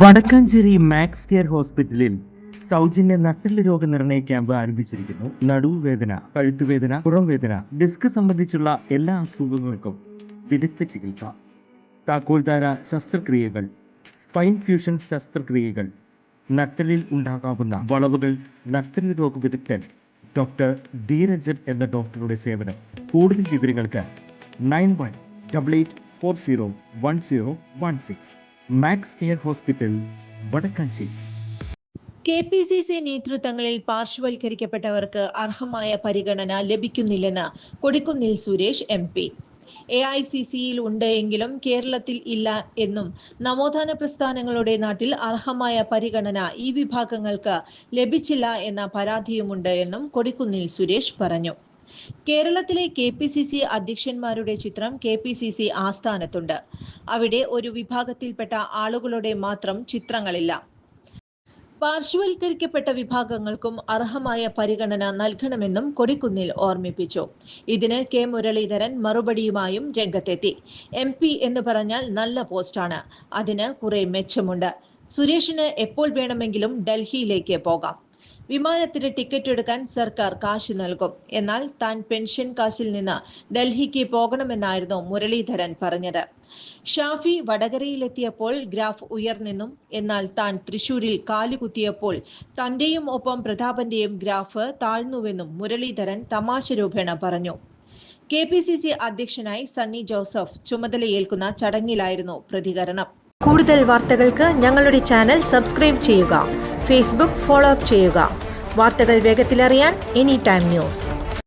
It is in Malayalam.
വടക്കാഞ്ചേരി മാക്സ് കെയർ ഹോസ്പിറ്റലിൽ സൗജന്യ നട്ടെല്ല് രോഗനിർണയ ക്യാമ്പ് ആരംഭിച്ചിരിക്കുന്നു. നടുവേദന, കഴുത്തുവേദന, പുറംവേദന, ഡിസ്ക് സംബന്ധിച്ചുള്ള എല്ലാ അസുഖങ്ങൾക്കും വിദഗ്ധ ചികിത്സ, താക്കോൽദാര ശസ്ത്രക്രിയകൾ, സ്പൈൻ ഫ്യൂഷൻ ശസ്ത്രക്രിയകൾ, നട്ടെല്ലിൽ ഉണ്ടാകാവുന്ന വളവുകൾ, നട്ടെല്ല് രോഗ വിദഗ്ധൻ ഡോക്ടർ ധീരജൻ എന്ന ഡോക്ടറുടെ സേവനം. കൂടുതൽ വിവരങ്ങൾക്ക് 9188401016 max care hospital, Vadakkanchery. KPCC നേതൃത്വങ്ങളിൽ പാർശ്വവൽക്കരിക്കപ്പെട്ടവർക്ക് അർഹമായ പരിഗണന ലഭിക്കുന്നില്ലെന്ന് കൊടിക്കുന്നിൽ സുരേഷ് MP. AICCയിൽ ഉണ്ട് എങ്കിലും കേരളത്തിൽ ഇല്ല എന്നും നവോത്ഥാന പ്രസ്ഥാനങ്ങളുടെ നാട്ടിൽ അർഹമായ പരിഗണന ഈ വിഭാഗങ്ങൾക്ക് ലഭിച്ചില്ല എന്ന പരാതിയുമുണ്ട് എന്നും കൊടിക്കുന്നിൽ സുരേഷ് പറഞ്ഞു. കേരളത്തിലെ KPCC അധ്യക്ഷന്മാരുടെ ചിത്രം KPCC ആസ്ഥാനത്തുണ്ട്. അവിടെ ഒരു വിഭാഗത്തിൽപ്പെട്ട ആളുകളുടെ മാത്രം ചിത്രങ്ങളില്ല. പാർശ്വവൽക്കരിക്കപ്പെട്ട വിഭാഗങ്ങൾക്കും അർഹമായ പരിഗണന നൽകണമെന്നും കൊടിക്കുന്നിൽ ഓർമ്മിപ്പിച്ചു. ഇതിന് K മുരളീധരൻ മറുപടിയുമായും രംഗത്തെത്തി. MP എന്ന് പറഞ്ഞാൽ നല്ല പോസ്റ്റാണ്, അതിന് കുറെ മെച്ചമുണ്ട്. സുരേഷിന് എപ്പോൾ വേണമെങ്കിലും ഡൽഹിയിലേക്ക് പോകാം. വിമാനത്തിന് ടിക്കറ്റ് എടുക്കാൻ സർക്കാർ കാശ് നൽകും. എന്നാൽ താൻ പെൻഷൻ കാശിൽ നിന്ന് ഡൽഹിക്ക് പോകണമെന്നായിരുന്നു മുരളീധരൻ പറഞ്ഞത്. ഷാഫി വടകരയിലെത്തിയപ്പോൾ ഗ്രാഫ് ഉയർന്നെന്നും എന്നാൽ താൻ തൃശൂരിൽ കാലുകുത്തിയപ്പോൾ തന്റെയും ഒപ്പം പ്രതാപന്റെയും ഗ്രാഫ് താഴ്ന്നുവെന്നും മുരളീധരൻ തമാശ രൂപേണ പറഞ്ഞു. KPCC അധ്യക്ഷനായി സണ്ണി ജോസഫ് ചുമതലയേൽക്കുന്ന ചടങ്ങിലായിരുന്നു പ്രതികരണം. കൂടുതൽ വാർത്തകൾക്ക് ഞങ്ങളുടെ ചാനൽ സബ്സ്ക്രൈബ് ചെയ്യുക. ഫേസ്ബുക്ക് ഫോളോ അപ്പ് ചെയ്യുക. വാർത്തകൾ വേഗത്തിലറിയാൻ Anytime News.